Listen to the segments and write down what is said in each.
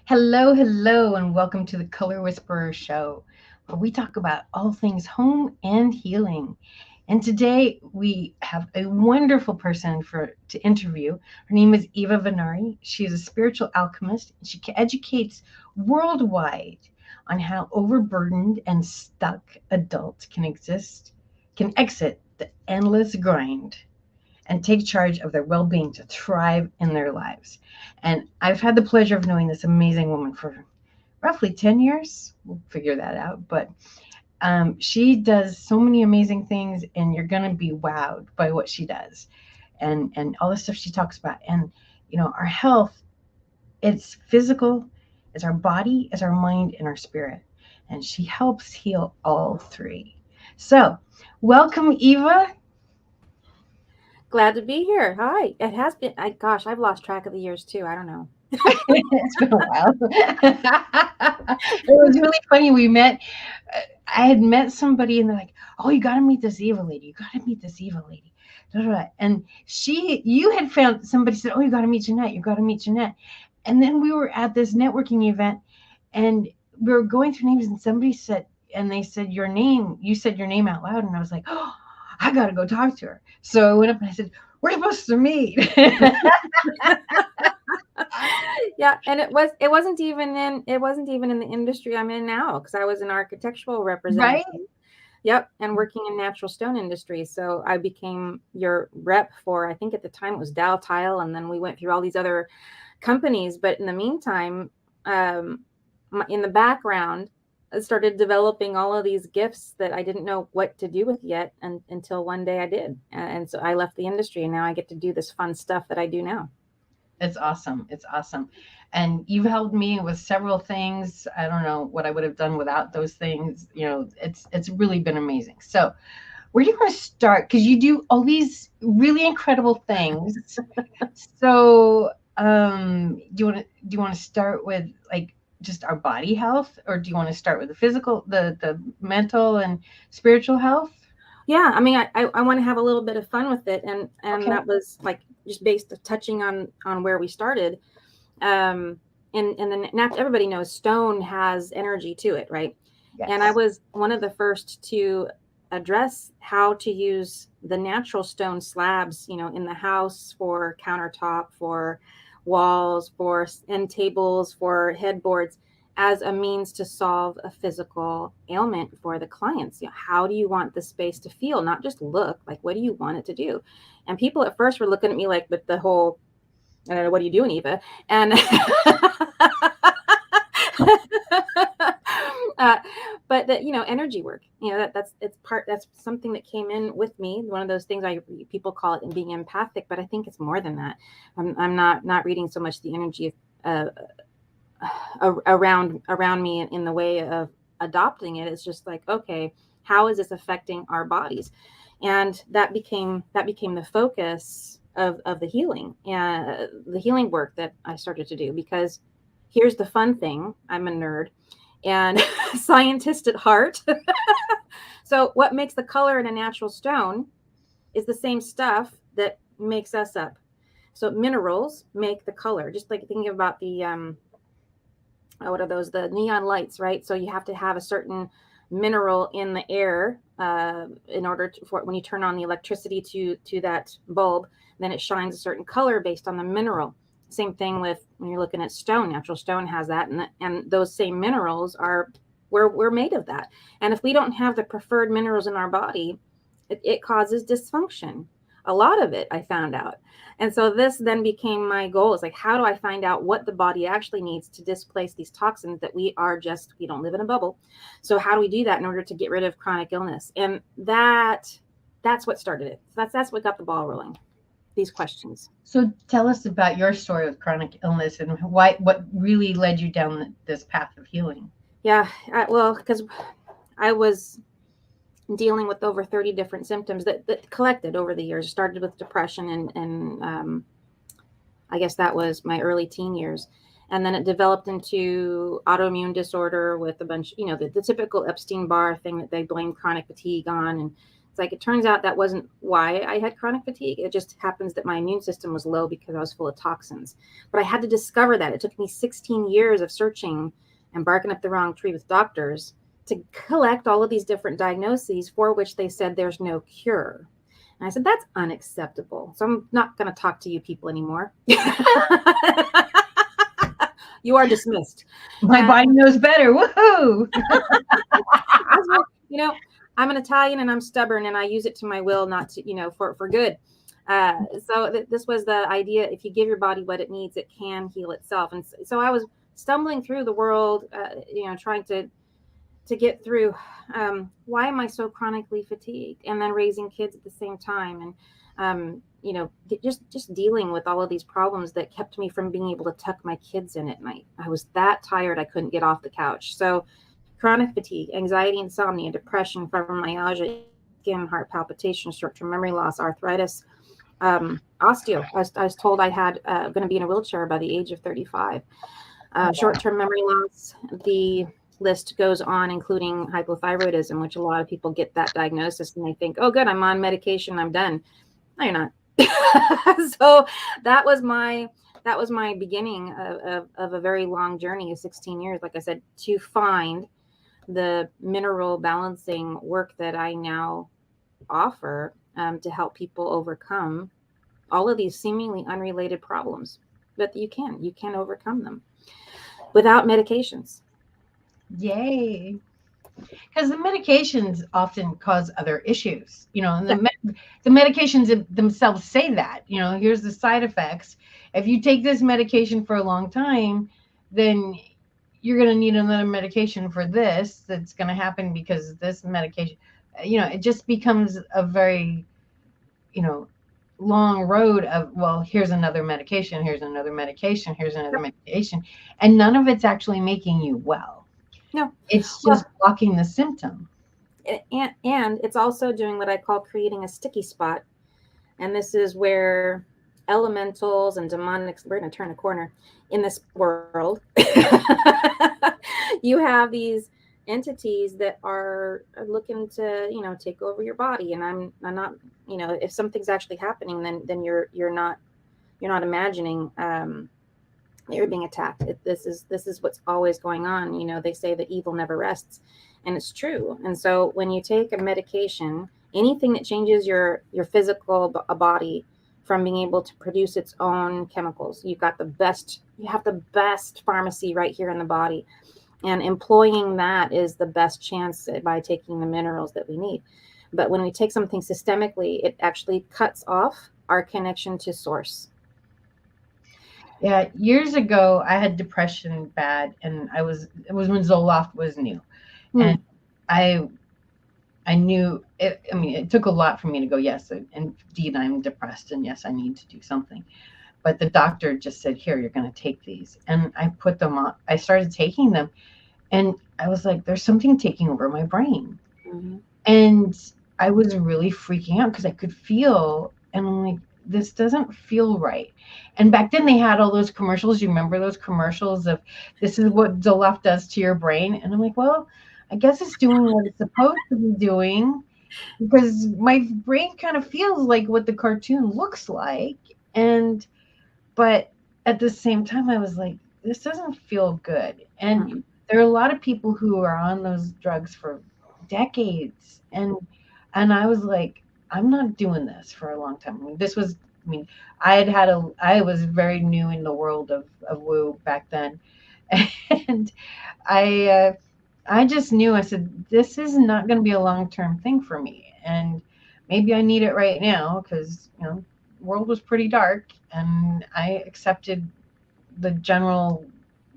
Hello, hello, and welcome to the Color Whisperer Show, where we talk about all things home and healing. And today we have a wonderful person to interview. Her name is Eva Venari. She is a spiritual alchemist, and she educates worldwide on how overburdened and stuck adults can exit the endless grind and take charge of their well being to thrive in their lives. And I've had the pleasure of knowing this amazing woman for roughly 10 years. We'll figure that out. But she does so many amazing things, and you're going to be wowed by what she does and all the stuff she talks about. And, our health, it's physical, it's our body, it's our mind, and our spirit. And she helps heal all three. So, welcome, Eva. Glad to be here. Hi. It has been, gosh, I've lost track of the years too. I don't know. It's been a while. It was really funny. I had met somebody and they're like, "Oh, you got to meet this Eva lady. You got to meet this Eva lady." Da, da, da. And you had found somebody said, "Oh, you got to meet Jeanette. You got to meet Jeanette." And then we were at this networking event and we were going through names and they said your name, you said your name out loud. And I was like, "Oh, I got to go talk to her." So I went up and I said, "We're supposed to meet." Yeah, and it wasn't even in the industry I'm in now because I was an architectural representative. Right? Yep, and working in natural stone industry. So I became your rep for, I think at the time it was Dow Tile, and then we went through all these other companies. But in the meantime, in the background, I started developing all of these gifts that I didn't know what to do with yet, until one day I did. And so I left the industry, and now I get to do this fun stuff that I do now. It's awesome. It's awesome. And you've helped me with several things. I don't know what I would have done without those things. It's really been amazing. So, where do you want to start? Because you do all these really incredible things. So, do you want to start with like just our body health, or do you want to start with the physical, the mental and spiritual health? Yeah, I mean, I want to have a little bit of fun with it, and Okay. that was like just based touching on where we started. And then everybody knows stone has energy to it, right? And I Yes. was one of the first to address how to use the natural stone slabs, in the house for countertop, for walls, for end tables, for headboards, as a means to solve a physical ailment for the clients. How do you want the space to feel? Not just look, like what do you want it to do? And people at first were looking at me like with the whole, I don't know, what are you doing, Eva? And uh, but that, energy work, that's something that came in with me. One of those things people call it being empathic, but I think it's more than that. I'm not reading so much the energy around me in the way of adopting it. It's just like, okay, how is this affecting our bodies? And that became the focus of the healing and the healing work that I started to do. Because here's the fun thing: I'm a nerd and scientist at heart. So what makes the color in a natural stone is the same stuff that makes us up. So minerals make the color. Just like thinking about the what are those, the neon lights, right? So you have to have a certain mineral in the air in order for when you turn on the electricity to that bulb, then it shines a certain color based on the mineral. Same thing with when you're looking at stone. Natural stone has that, and those same minerals are, we're made of that. And if we don't have the preferred minerals in our body, it causes dysfunction. A lot of it, I found out. And so this then became my goal, is like, how do I find out what the body actually needs to displace these toxins that we don't live in a bubble. So how do we do that in order to get rid of chronic illness? And that's what started it. That's what got the ball rolling, these questions. So tell us about your story with chronic illness and what really led you down this path of healing. Yeah, well, because I was dealing with over 30 different symptoms that collected over the years. It started with depression, and I guess that was my early teen years. And then it developed into autoimmune disorder with a bunch, the typical Epstein-Barr thing that they blame chronic fatigue on, and It's like, it turns out that wasn't why I had chronic fatigue. It just happens that my immune system was low because I was full of toxins. But I had to discover that. It took me 16 years of searching and barking up the wrong tree with doctors to collect all of these different diagnoses for which they said there's no cure. And I said, that's unacceptable. So I'm not going to talk to you people anymore. You are dismissed. My body knows better. Woohoo! You know, I'm an Italian and I'm stubborn and I use it to my will, not to, you know, for good. This was the idea. If you give your body what it needs, it can heal itself. And so I was stumbling through the world, you know, trying to get through. Why am I so chronically fatigued? And then raising kids at the same time. And, you know, just dealing with all of these problems that kept me from being able to tuck my kids in at night. I was that tired. I couldn't get off the couch. So chronic fatigue, anxiety, insomnia, depression, fibromyalgia, skin, heart palpitations, short-term memory loss, arthritis, osteo. I was told I had going to be in a wheelchair by the age of 35. Short-term memory loss, the list goes on, including hypothyroidism, which a lot of people get that diagnosis and they think, oh, good, I'm on medication, I'm done. No, you're not. So that was my beginning of a very long journey of 16 years, like I said, to find the mineral balancing work that I now offer to help people overcome all of these seemingly unrelated problems. But you can overcome them without medications. Yay. Because the medications often cause other issues, you know, and the medications themselves say that, you know, here's the side effects. If you take this medication for a long time, then you're going to need another medication for this. That's going to happen because this medication, you know, it just becomes a very, you know, long road of, well, here's another medication, here's another medication, here's another medication. And none of it's actually making you well. No, it's just blocking the symptom. And it's also doing what I call creating a sticky spot. And this is where elementals and demonics, we're going to turn a corner in this world. You have these entities that are looking to, you know, take over your body. And I'm not, you know, if something's actually happening, then you're not imagining you're being attacked. This is what's always going on. You know, they say that evil never rests, and it's true. And so when you take a medication, anything that changes your physical body from being able to produce its own chemicals, you have the best pharmacy right here in the body. And employing that is the best chance by taking the minerals that we need. But when we take something systemically, it actually cuts off our connection to source. Yeah, years ago I had depression bad, and it was when Zoloft was new, and I knew it. I mean, it took a lot for me to go, yes, indeed I'm depressed, and yes, I need to do something. But the doctor just said, here, you're going to take these, and I put them on. I started taking them, and I was like, there's something taking over my brain, and I was really freaking out because I could feel, and I'm like, this doesn't feel right. And back then they had all those commercials. You remember those commercials of, this is what Zoloft does to your brain? And I'm like, well, I guess it's doing what it's supposed to be doing, because my brain kind of feels like what the cartoon looks like. But at the same time, I was like, this doesn't feel good. And there are a lot of people who are on those drugs for decades. And I was like, I'm not doing this for a long time. I mean, I was very new in the world of woo back then. And I just knew, I said, this is not going to be a long-term thing for me. And maybe I need it right now because, you know, the world was pretty dark, and I accepted the general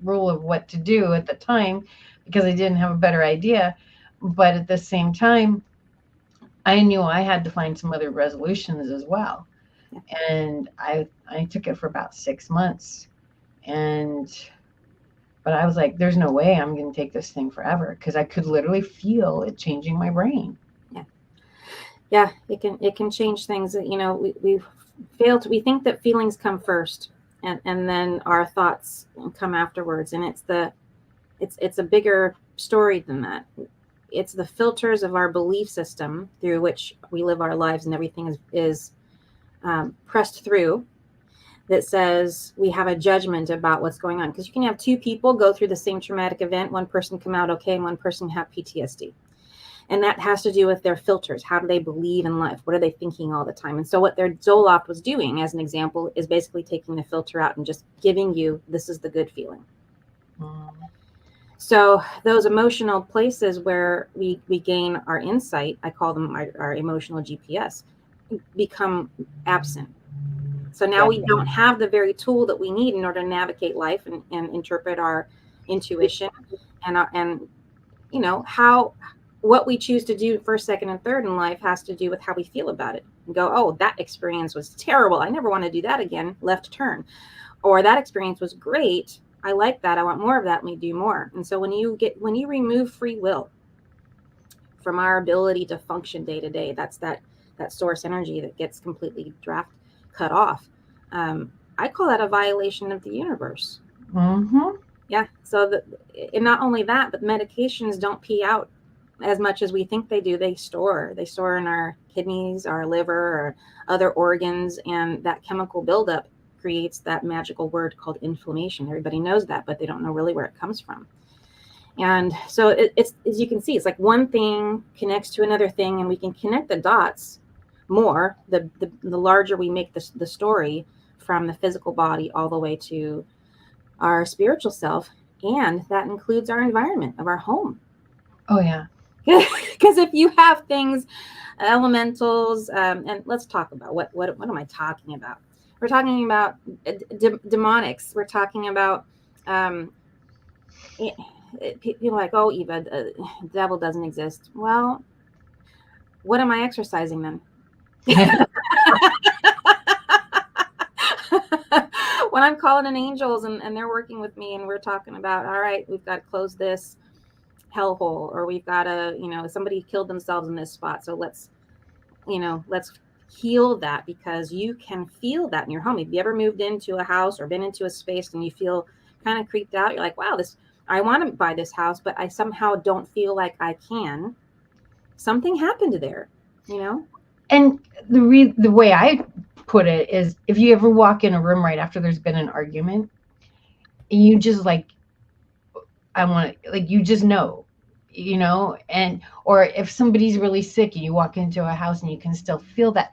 rule of what to do at the time because I didn't have a better idea. But at the same time, I knew I had to find some other resolutions as well. And I took it for about 6 months. But I was like, there's no way I'm going to take this thing forever, because I could literally feel it changing my brain. Yeah, it can change things. You know, we think that feelings come first, and then our thoughts come afterwards. And it's a bigger story than that. it's the filters of our belief system through which we live our lives, and everything is pressed through, that says we have a judgment about what's going on. Because you can have two people go through the same traumatic event, one person come out okay, and one person have PTSD. And that has to do with their filters. How do they believe in life? What are they thinking all the time? And so what their Zoloft was doing, as an example, is basically taking the filter out and just giving you, this is the good feeling. So those emotional places where we gain our insight, I call them our emotional GPS, become absent. So now we don't have the very tool that we need in order to navigate life and interpret our intuition and you know, how what we choose to do first, second, and third in life has to do with how we feel about it. And go, oh, that experience was terrible. I never want to do that again. Left turn. Or that experience was great. I like that. I want more of that. Let me do more. And so when you remove free will from our ability to function day to day, that's that source energy that gets completely cut off. I call that a violation of the universe. Mm-hmm. Yeah. So and not only that, but medications don't pee out as much as we think they do. They store in our kidneys, our liver, or other organs, and that chemical buildup creates that magical word called inflammation. Everybody knows that, but they don't know really where it comes from. And so it's, as you can see, it's like one thing connects to another thing, and we can connect the dots more the larger we make the story, from the physical body all the way to our spiritual self, and that includes our environment of our home. Oh yeah. Because if you have things, elementals, and let's talk about what am I talking about? We're talking about demonics. We're talking about people are like, oh, Eva, the devil doesn't exist. Well, what am I exercising then? When I'm calling in angels and they're working with me, and we're talking about, all right, we've got to close this hellhole, or we've got to, somebody killed themselves in this spot, so let's heal that, because you can feel that in your home. If you ever moved into a house or been into a space and you feel kind of creeped out, you're like, wow, I want to buy this house, but I somehow don't feel like I can. Something happened there, And the way I put it is, if you ever walk in a room right after there's been an argument, and you just like, I want to, like, you just know, and or if somebody's really sick and you walk into a house and you can still feel that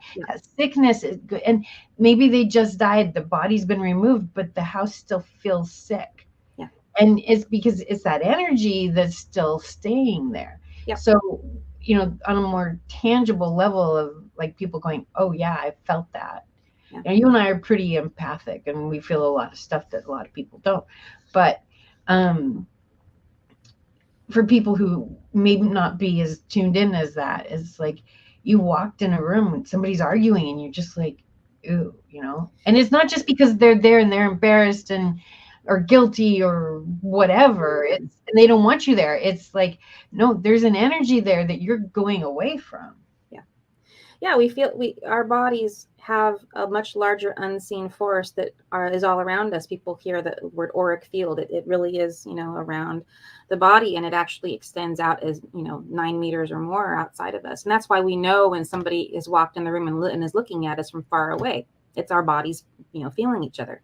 sickness is good, and maybe they just died, the body's been removed, but the house still feels sick. Yeah. And it's because it's that energy that's still staying there. Yeah. So, on a more tangible level of like people going, oh yeah, I felt that. Yeah. And you and I are pretty empathic, and we feel a lot of stuff that a lot of people don't. But for people who may not be as tuned in as that, it's like you walked in a room and somebody's arguing and you're just like, ooh, and it's not just because they're there and they're embarrassed or guilty or whatever, and they don't want you there. It's like, no, there's an energy there that you're going away from. Yeah, we feel our bodies have a much larger unseen force that is all around us. People hear the word auric field. It really is, around the body, and it actually extends out as 9 meters or more outside of us. And that's why we know when somebody has walked in the room and is looking at us from far away. It's our bodies, feeling each other.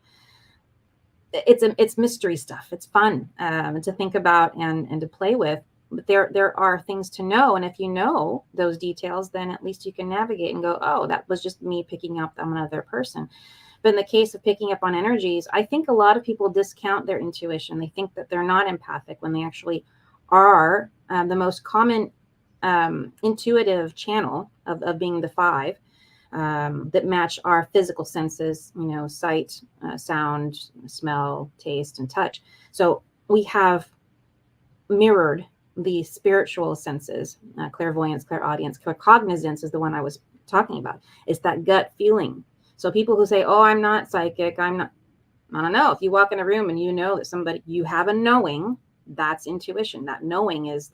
It's mystery stuff. It's fun to think about and to play with. But there are things to know, and if you know those details, then at least you can navigate and go, oh, that was just me picking up on another person. But in the case of picking up on energies, I think a lot of people discount their intuition. They think that they're not empathic when they actually are. The most common intuitive channel of being the 5 that match our physical senses, sight, sound, smell, taste, and touch. So we have mirrored the spiritual senses, clairvoyance, clairaudience, claircognizance is the one I was talking about. It's that gut feeling. So people who say, oh, I'm not psychic, I don't know. If you walk in a room and you know that you have a knowing, that's intuition. That knowing is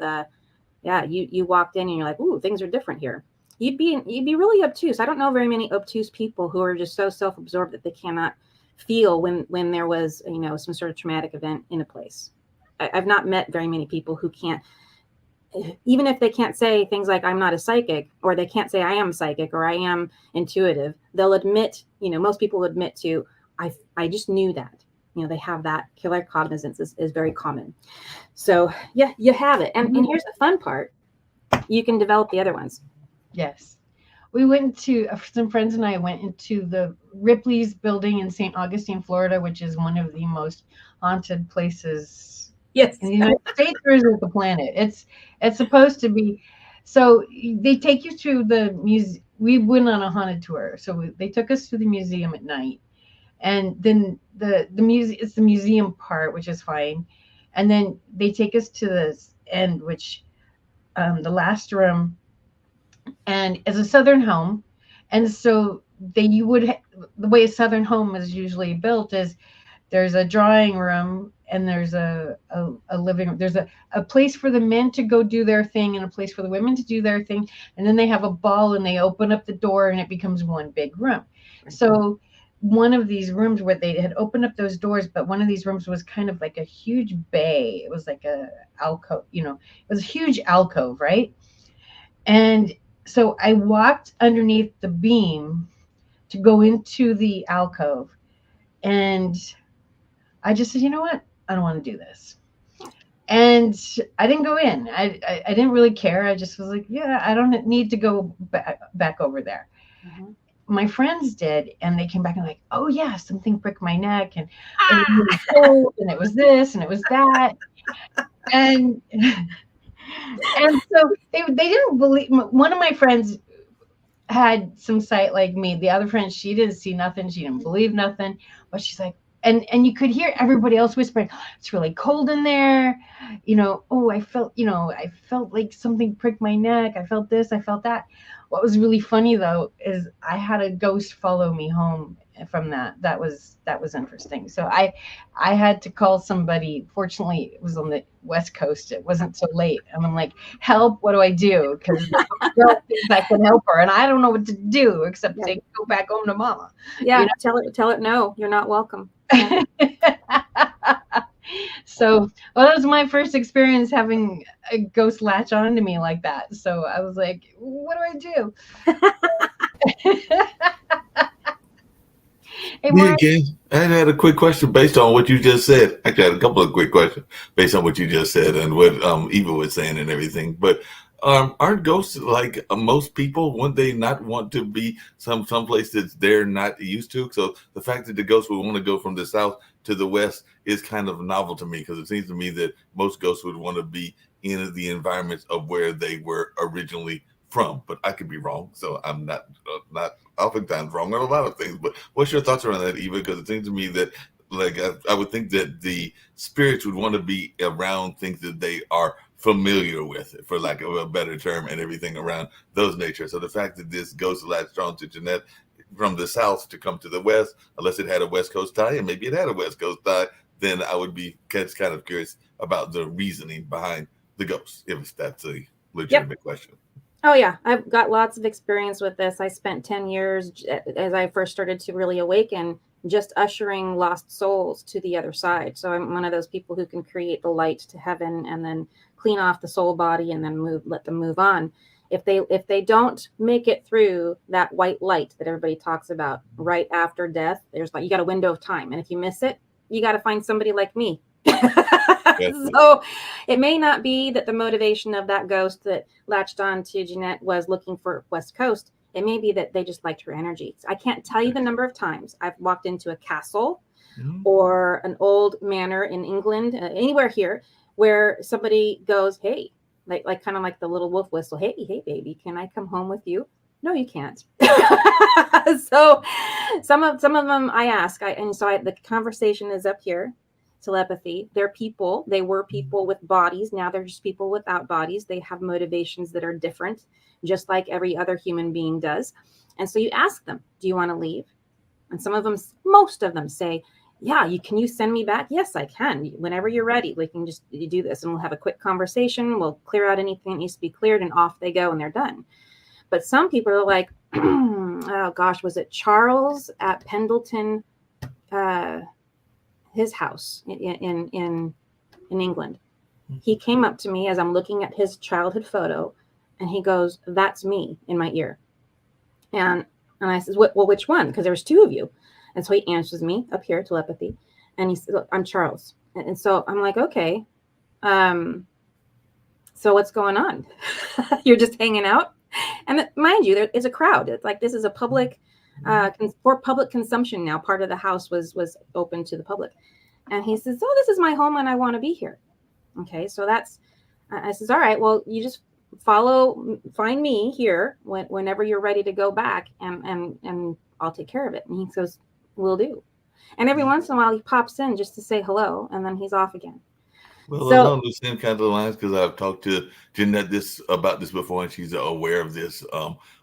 you walked in and you're like, ooh, things are different here. You'd be really obtuse. I don't know very many obtuse people who are just so self-absorbed that they cannot feel when there was, some sort of traumatic event in a place. I've not met very many people who can't even if they can't say things like I'm not a psychic, or they can't say I am psychic or I am intuitive, they'll admit, most people admit to, I just knew that. They have that killer cognizance is very common. So yeah, you have it. And here's the fun part. You can develop the other ones. Yes. We went to, some friends and I went into the Ripley's building in St. Augustine, Florida, which is one of the most haunted places Yes. in the United States or is it the planet? It's supposed to be. So they take you to the museum. We went on a haunted tour. So they took us to the museum at night. And then the museum, it's the museum part, which is fine. And then they take us to the end, which the last room, and it's a southern home. And so the way a southern home is usually built is there's a drawing room and there's a living room. There's a place for the men to go do their thing and a place for the women to do their thing. And then they have a ball and they open up the door and it becomes one big room. So one of these rooms where they had opened up those doors, but one of these rooms was kind of like a huge bay. It was like a alcove, it was a huge alcove, right? And so I walked underneath the beam to go into the alcove. And I just said, you know what? I don't want to do this. And I didn't go in. I didn't really care. I just was like, yeah, I don't need to go back over there. Mm-hmm. My friends did, and they came back and like, oh yeah, something pricked my neck, and it was really cold, and it was this, and it was that, and so they didn't believe. One of my friends had some sight like me. The other friend, she didn't see nothing. She didn't believe nothing, but she's like, and you could hear everybody else whispering, it's really cold in there. Oh, I felt like something pricked my neck. I felt this, I felt that. What was really funny though, is I had a ghost follow me home from that. That was interesting. So I had to call somebody. Fortunately, it was on the West Coast. It wasn't so late. And I'm like, help, what do I do? Because the girl thinks I can help her and I don't know what to do except say, go back home to mama. Yeah, tell it no, you're not welcome. So, that was my first experience having a ghost latch onto me like that. So I was like, what do I do? Hey, I had a quick question based on what you just said. Actually, I had a couple of quick questions based on what you just said and what Eva was saying and everything. But aren't ghosts like most people? Wouldn't they not want to be someplace that they're not used to? So the fact that the ghost would want to go from the south to the west is kind of novel to me, because it seems to me that most ghosts would want to be in the environments of where they were originally from, but I could be wrong. So I'm not oftentimes wrong on a lot of things. But what's your thoughts around that, Eva? Because it seems to me that like I would think that the spirits would want to be around things that they are familiar with, for lack of a better term, and everything around those nature. So the fact that this ghost latched on to Jeanette from the south to come to the west, unless it had a West Coast tie, and maybe it had a West Coast tie, then I would be kind of curious about the reasoning behind the ghost, if that's a legitimate question. Oh yeah, I've got lots of experience with this. I spent 10 years as I first started to really awaken, just ushering lost souls to the other side. So I'm one of those people who can create the light to heaven and then clean off the soul body and then let them move on. If they don't make it through that white light that everybody talks about right after death, there's like, you got a window of time. And if you miss it, you got to find somebody like me. So it may not be that the motivation of that ghost that latched on to Jeanette was looking for West Coast. It may be that they just liked her energy. I can't tell you the number of times I've walked into a castle or an old manor in England, anywhere here, where somebody goes, hey, like kind of like the little wolf whistle. Hey, baby, can I come home with you? No, you can't. So some of them I ask, the conversation is up here. Telepathy. They're people. They were people with bodies. Now they're just people without bodies. They have motivations that are different, just like every other human being does. And so you ask them, do you want to leave? And most of them say, yeah, can you send me back? Yes, I can. Whenever you're ready, we can just do this and we'll have a quick conversation. We'll clear out anything that needs to be cleared and off they go and they're done. But some people are like, oh gosh, was it Charles at Pendleton, his house in England? he came up to me as I'm looking at his childhood photo, and he goes, "That's me," in my ear. And I said, "Well, which one? Because there was two of you." And so he answers me up here, telepathy. And he said, "I'm Charles." And so I'm like, "Okay. So what's going on? You're just hanging out?" And mind you, there is a crowd. It's like, this is a public, for public consumption now. Part of the house was open to the public. And he says, "Oh, this is my home and I want to be here." Okay, so I says, "All right, well, you just find me here whenever you're ready to go back, and I'll take care of it." And he goes, "Will do." And every once in a while he pops in just to say hello, and then he's off again. Well, So along the same kind of lines, because I've talked to Jeanette about this before, and she's aware of this.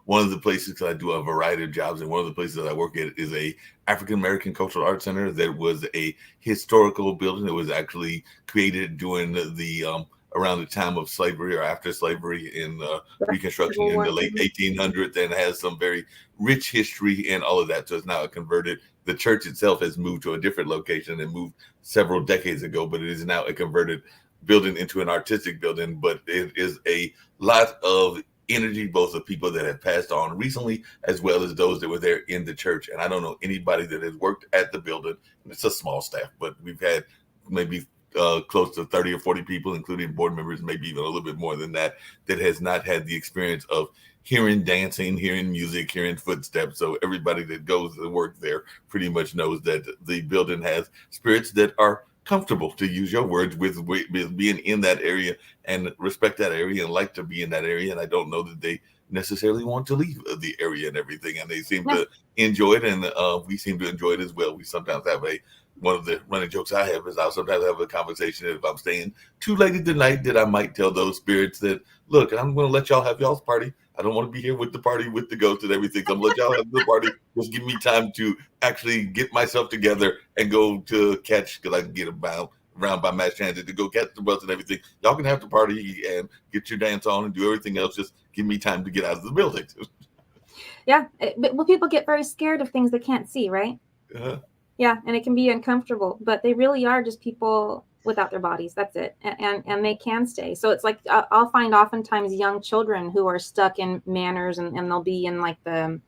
One of the places, because I do a variety of jobs, and one of the places that I work at is a African American Cultural Arts Center that was a historical building that was actually created during the around the time of slavery or after slavery in Reconstruction in the late 1800s, and has some very rich history and all of that. So it's now converted. The church itself has moved to a different location and moved several decades ago, but it is now a converted building into an artistic building. But it is a lot of energy, both of people that have passed on recently, as well as those that were there in the church. And I don't know anybody that has worked at the building. It's a small staff, but we've had maybe close to 30 or 40 people, including board members, maybe even a little bit more than that, that has not had the experience of hearing dancing, hearing music, hearing footsteps. So everybody that goes to work there pretty much knows that the building has spirits that are comfortable, to use your words, with being in that area and respect that area and like to be in that area. And I don't know that they necessarily want to leave the area and everything. And they seem to enjoy it. And we seem to enjoy it as well. We sometimes have one of the running jokes I have is I'll sometimes have a conversation if I'm staying too late at the night that I might tell those spirits that, look, I'm going to let y'all have y'all's party. I don't want to be here with the party, with the ghost and everything. So I'm going to let y'all have the party. Just give me time to actually get myself together and go to catch, because I can get around by mass transit to go catch the bus and everything. Y'all can have the party and get your dance on and do everything else. Just give me time to get out of the building. Yeah. Well, people get very scared of things they can't see, right? Uh-huh. Yeah, and it can be uncomfortable, but they really are just people without their bodies. That's it. And they can stay. So it's like, I'll find oftentimes young children who are stuck in manners, and they'll be in like the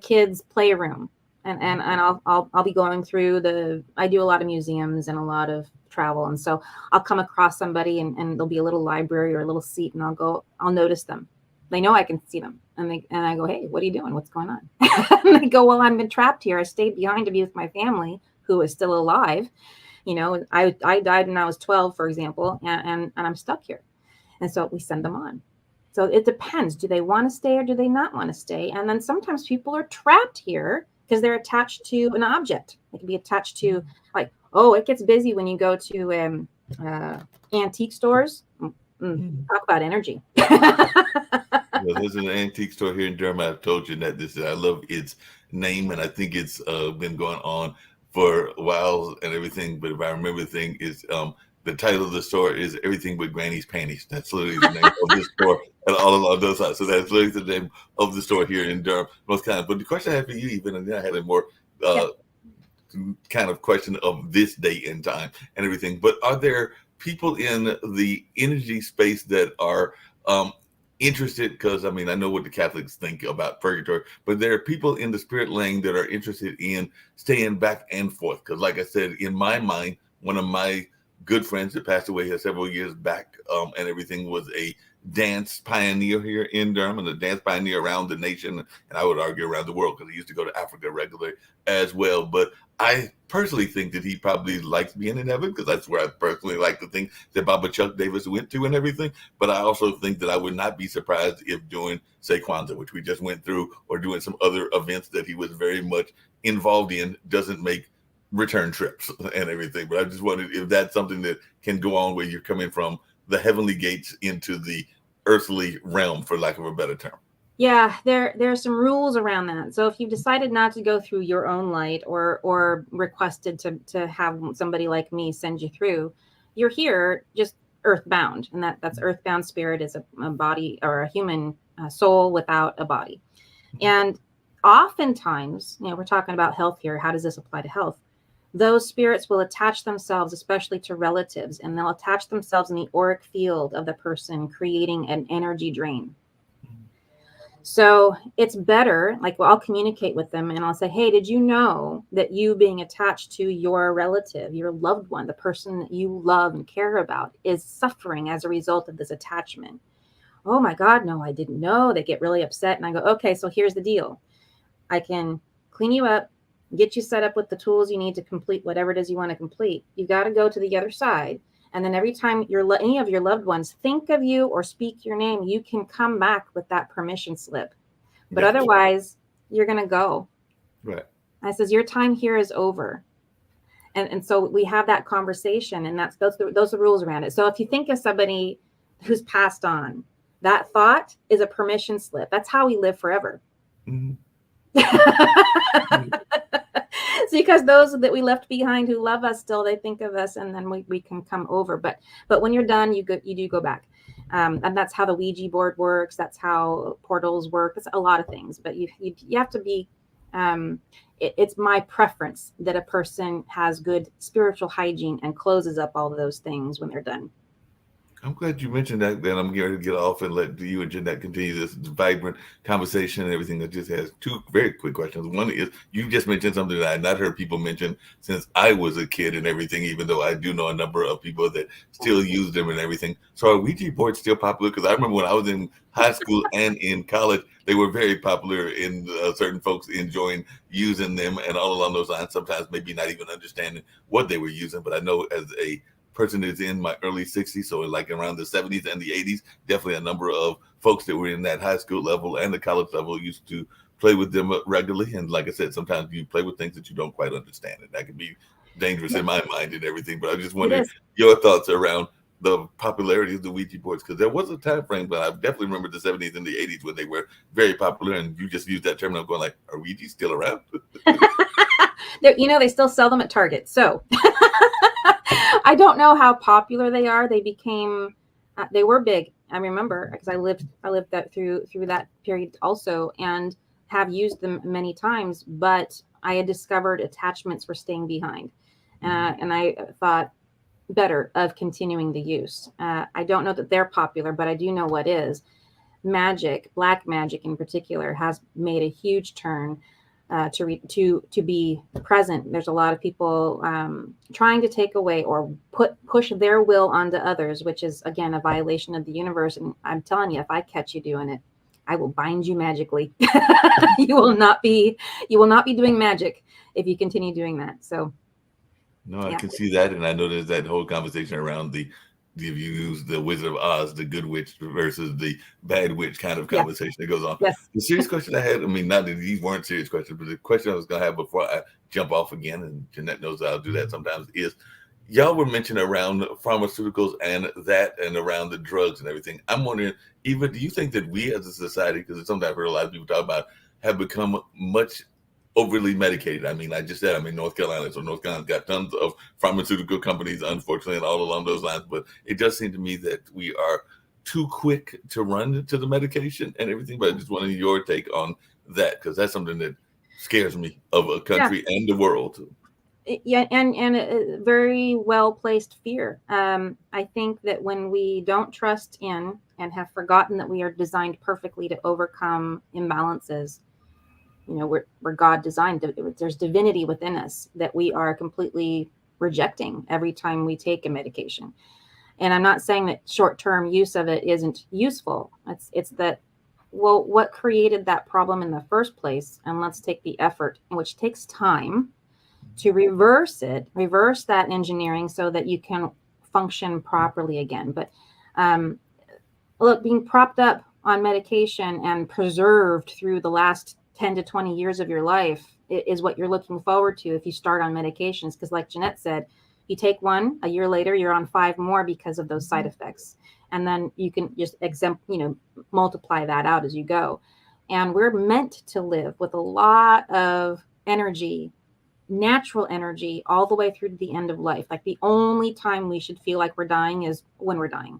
kids' playroom. And I'll be going through I do a lot of museums and a lot of travel. And so I'll come across somebody and there'll be a little library or a little seat, and I'll notice them. They know I can see them. And I go, "Hey, what are you doing? What's going on?" And they go, "Well, I've been trapped here. I stayed behind to be with my family who is still alive. You know, I died when I was 12, for example, and I'm stuck here." And so we send them on. So it depends. Do they want to stay or do they not want to stay? And then sometimes people are trapped here because they're attached to an object. They can be attached to, like, oh, it gets busy when you go to antique stores. Talk about energy. Well, there's an antique store here in Durham. I've told you that I love its name, and I think it's been going on for a while and everything. But if I remember the thing, is the title of the store is Everything But Granny's Panties. That's literally the name of the store, and all along those sides. So that's literally the name of the store here in Durham, North Carolina. But the question I had for you, even, and then I had a more kind of question of this day and time and everything. But are there people in the energy space that are interested? Because I mean, I know what the Catholics think about purgatory, but there are people in the spirit lane that are interested in staying back and forth. Because like I said, in my mind, one of my good friends that passed away here several years back and everything was a dance pioneer here in Durham, and a dance pioneer around the nation, and I would argue around the world, because he used to go to Africa regularly as well. But I personally think that he probably likes being in heaven, because that's where I personally like to think that Baba Chuck Davis went to and everything. But I also think that I would not be surprised if doing, say, Kwanzaa, which we just went through, or doing some other events that he was very much involved in, doesn't make return trips and everything. But I just wondered if that's something that can go on where you're coming from the heavenly gates into the earthly realm, for lack of a better term. Yeah, there are some rules around that. So if you've decided not to go through your own light, or requested to have somebody like me send you through, you're here just earthbound, and that's earthbound spirit is a body, or a human soul without a body. And oftentimes, we're talking about health here. How does this apply to health? those spirits will attach themselves, especially to relatives, and they'll attach themselves in the auric field of the person, creating an energy drain. So it's better, like, well, I'll communicate with them and I'll say, hey, did you know that you being attached to your relative, your loved one, the person that you love and care about, is suffering as a result of this attachment? Oh my God, no, I didn't know. They get really upset. And I go, okay, so here's the deal. I can clean you up, get you set up with the tools you need to complete whatever it is you want to complete. You got to go to the other side. And then every time any of your loved ones think of you or speak your name, you can come back with that permission slip. But otherwise, you're going to go. Right. I says, your time here is over. And so we have that conversation, and those are the rules around it. So if you think of somebody who's passed on, that thought is a permission slip. That's how we live forever. Mm-hmm. It's because those that we left behind who love us still, they think of us, and then we can come over. But when you're done, you do go back. And that's how the Ouija board works. That's how portals work. It's a lot of things, but you have to be, it's my preference that a person has good spiritual hygiene and closes up all of those things when they're done. I'm glad you mentioned that. Then I'm going to get off and let you and Jeanette continue this vibrant conversation and everything. That just has two very quick questions. One is, you just mentioned something that I had not heard people mention since I was a kid and everything, even though I do know a number of people that still use them and everything. So are Ouija boards still popular? Because I remember when I was in high school and in college, they were very popular in certain folks enjoying using them and all along those lines, sometimes maybe not even understanding what they were using. But I know as a person is in my early 60s, so like around the 70s and the 80s, definitely a number of folks that were in that high school level and the college level used to play with them regularly. And like I said, sometimes you play with things that you don't quite understand, and that can be dangerous in my mind and everything. But I just wondered your thoughts around the popularity of the Ouija boards, because there was a time frame, but I definitely remember the 70s and the 80s when they were very popular, and you just used that term, and I'm going like, are Ouija still around? They still sell them at Target. So I don't know how popular they are. They became, they were big. I remember because I lived that through that period also, and have used them many times. But I had discovered attachments were staying behind, and I thought better of continuing the use. I don't know that they're popular, but I do know what is. Magic, black magic in particular, has made a huge turn. To be present. There's a lot of people trying to take away or push their will onto others, which is again a violation of the universe. And I'm telling you, if I catch you doing it, I will bind you magically. You will not be doing magic if you continue doing that. So no, I can see that, and I know there's that whole conversation around if you use the Wizard of Oz, the good witch versus the bad witch kind of conversation that goes on. Yes. The serious question I had, I mean, not that these weren't serious questions, but the question I was going to have before I jump off again, and Jeanette knows I'll do that sometimes, is y'all were mentioning around pharmaceuticals and around the drugs and everything. I'm wondering, Eva, do you think that we as a society, because sometimes I've heard a lot of people talk about, have become much overly medicated? I mean, I just said I'm in North Carolina, so North Carolina's got tons of pharmaceutical companies, unfortunately, and all along those lines. But it does seem to me that we are too quick to run to the medication and everything. But I just wanted your take on that, because that's something that scares me of a country and the world. Yeah, and a very well placed fear. I think that when we don't trust in and have forgotten that we are designed perfectly to overcome imbalances, we're God designed. There's divinity within us that we are completely rejecting every time we take a medication. And I'm not saying that short-term use of it isn't useful. It's that, well, what created that problem in the first place? And let's take the effort, which takes time, to reverse that engineering so that you can function properly again. But look, being propped up on medication and preserved through the last 10 to 20 years of your life is what you're looking forward to if you start on medications. Because like Jeanette said, you take one, a year later, you're on 5 more because of those side effects. And then you can just multiply that out as you go. And we're meant to live with a lot of energy, natural energy, all the way through to the end of life. Like the only time we should feel like we're dying is when we're dying.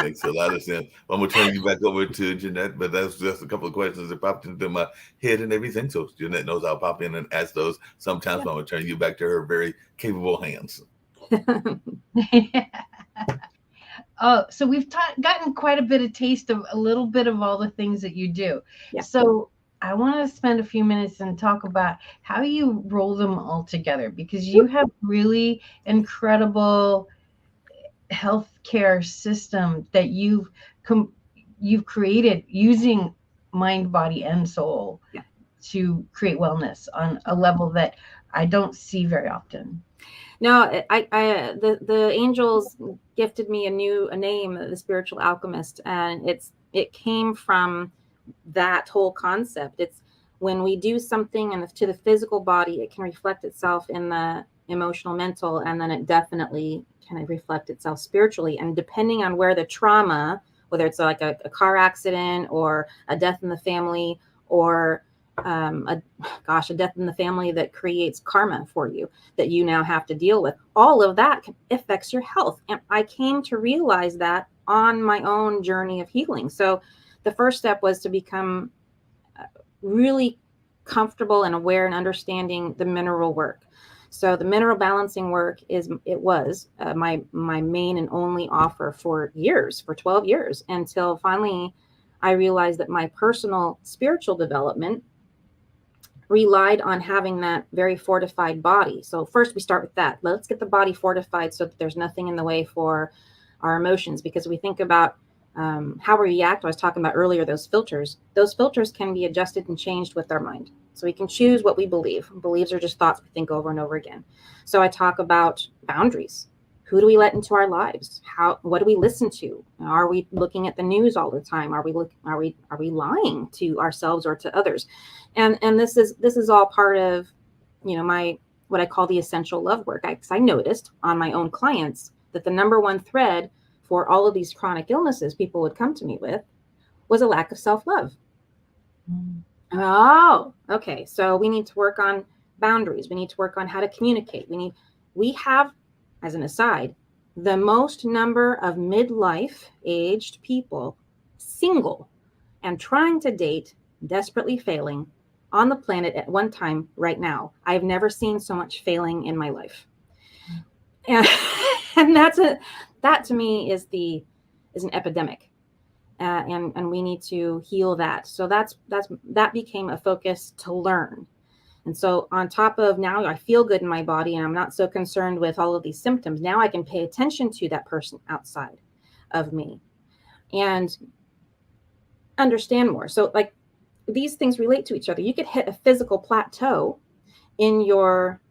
makes a lot of sense. I'm gonna turn you back over to Jeanette, but that's just a couple of questions that popped into my head and everything. So Jeanette knows I'll pop in and ask those sometimes. But I'm gonna turn you back to her very capable hands. Oh, so we've gotten quite a bit of taste of a little bit of all the things that you do. Yeah. So I want to spend a few minutes and talk about how you roll them all together, because you have really incredible healthcare system that you've created using mind, body, and soul to create wellness on a level that I don't see very often. No, the angels gifted me a name, the spiritual alchemist, and it came from that whole concept. It's when we do something to the physical body, it can reflect itself in the emotional, mental, and then it definitely can reflect itself spiritually. And depending on where the trauma, whether it's like a car accident or a death in the family, or a death in the family that creates karma for you that you now have to deal with, all of that affects your health. And I came to realize that on my own journey of healing. So the first step was to become really comfortable and aware and understanding the mineral work. So the mineral balancing work was my main and only offer for 12 years, until finally I realized that my personal spiritual development relied on having that very fortified body. So first we start with that. Let's get the body fortified so that there's nothing in the way for our emotions, because we think about how we react. I was talking about earlier, those filters can be adjusted and changed with our mind. So we can choose what we believe. Beliefs are just thoughts we think over and over again. So I talk about boundaries. Who do we let into our lives? What do we listen to? Are we looking at the news all the time? Are we lying to ourselves or to others? And this is all part of, what I call the essential love work. I noticed on my own clients that the number one thread for all of these chronic illnesses people would come to me with was a lack of self-love. Mm. Oh, okay. So we need to work on boundaries. We need to work on how to communicate. We have, as an aside, the most number of midlife aged people single and trying to date, desperately failing on the planet at one time right now. I've never seen so much failing in my life. And that to me is an epidemic. And we need to heal that. So that became a focus to learn. And so on top of now I feel good in my body and I'm not so concerned with all of these symptoms. Now I can pay attention to that person outside of me and understand more. So like these things relate to each other. You could hit a physical plateau in your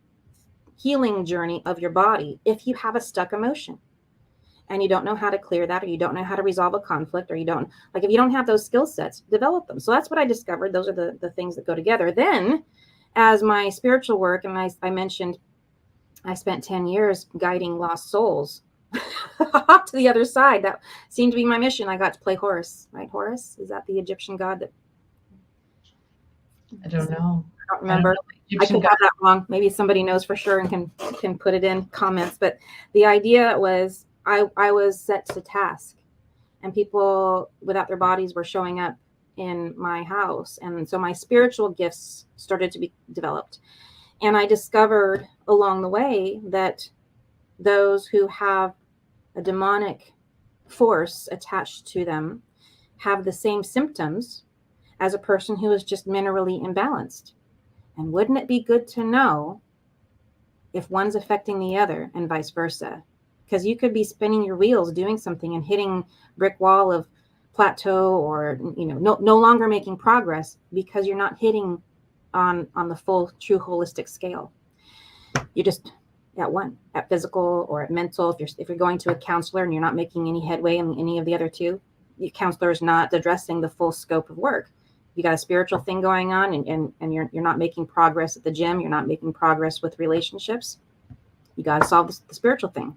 healing journey of your body if you have a stuck emotion and you don't know how to clear that, or you don't know how to resolve a conflict, or if you don't have those skill sets, develop them. So that's what I discovered. Those are the things that go together. Then as my spiritual work, and I mentioned, I spent 10 years guiding lost souls to the other side. That seemed to be my mission. I got to play Horus, right? Horus, is that the Egyptian god that? I don't know. I don't remember. I could have that wrong. Maybe somebody knows for sure and can put it in comments. But the idea was I was set to task, and people without their bodies were showing up in my house. And so my spiritual gifts started to be developed. And I discovered along the way that those who have a demonic force attached to them have the same symptoms as a person who is just minerally imbalanced. And wouldn't it be good to know if one's affecting the other and vice versa? Because you could be spinning your wheels doing something and hitting brick wall of plateau, or no longer making progress because you're not hitting on the full true holistic scale. You're just at physical or at mental. If you're going to a counselor and you're not making any headway in any of the other two, the counselor is not addressing the full scope of work. You got a spiritual thing going on and you're not making progress at the gym, you're not making progress with relationships, you got to solve the spiritual thing.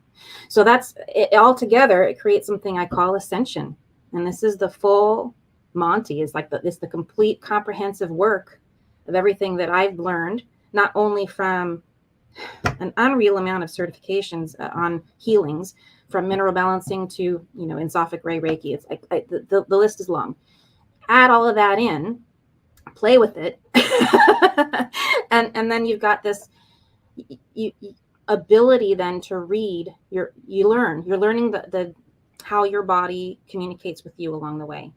So that's it. All together, it creates something I call ascension. And this is the full Monty. It's the complete comprehensive work of everything that I've learned, not only from an unreal amount of certifications on healings, from mineral balancing to, you know, Insophic Ray Reiki. It's like the list is long. Add all of that in, play with it, and then you've got this ability then to read. You're learning the how your body communicates with you along the way.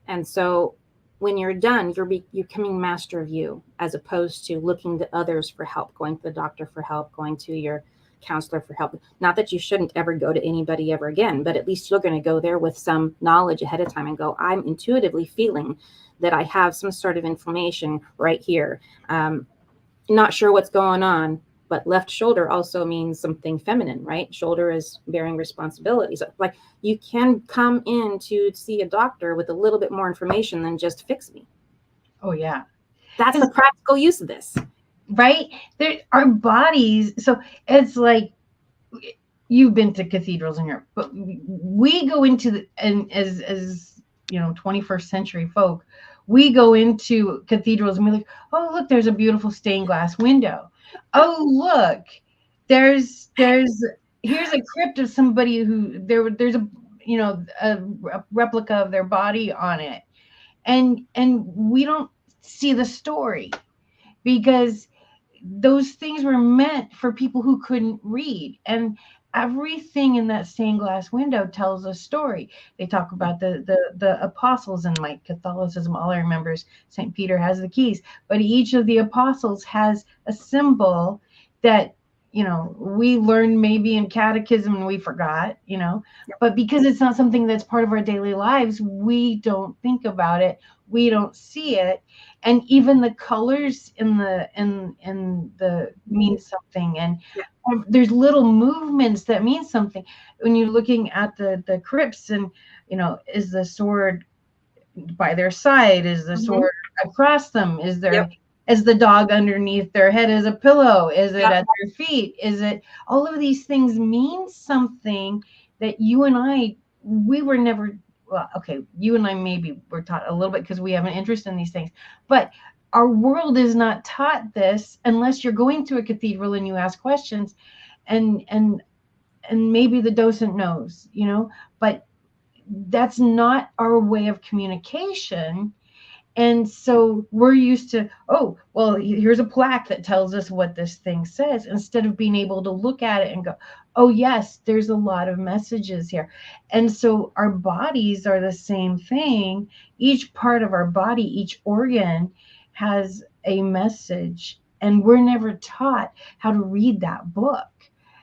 And so when you're done, you're becoming master of you, as opposed to looking to others for help, going to the doctor for help, going to your counselor for help. Not that you shouldn't ever go to anybody ever again, but at least you're going to go there with some knowledge ahead of time and go, I'm intuitively feeling that I have some sort of inflammation right here. Not sure what's going on, but left shoulder also means something feminine, right? Shoulder is bearing responsibility. So like, you can come in to see a doctor with a little bit more information than just fix me. Oh yeah. That's the practical use of this. Right? Our bodies. So it's like, you've been to cathedrals in Europe, but we go into and as you know, 21st century folk, we go into cathedrals and we're like, oh, look, there's a beautiful stained glass window. Oh, look, here's a crypt of somebody who there's a, you know, a replica of their body on it. And we don't see the story, because those things were meant for people who couldn't read. And everything in that stained glass window tells a story. They talk about the apostles, and like Catholicism, all I remember is St. Peter has the keys, but each of the apostles has a symbol that, you know, we learned maybe in catechism and we forgot, you know, but because it's not something that's part of our daily lives, we don't think about it. We don't see it. And even the colors in the mean something. And there's little movements that mean something. When you're looking at the crypts, and, you know, is the sword by their side? Is the sword across them? Is there, is the dog underneath their head as a pillow? Is it at their feet? Is it, all of these things mean something that you and I, we were never, well, okay, you and I maybe were taught a little bit because we have an interest in these things, but our world is not taught this unless you're going to a cathedral and you ask questions, and maybe the docent knows, you know, but that's not our way of communication. And so we're used to, oh, well, here's a plaque that tells us what this thing says, instead of being able to look at it and go, oh, yes, there's a lot of messages here. And so our bodies are the same thing. Each part of our body, each organ has a message, and we're never taught how to read that book.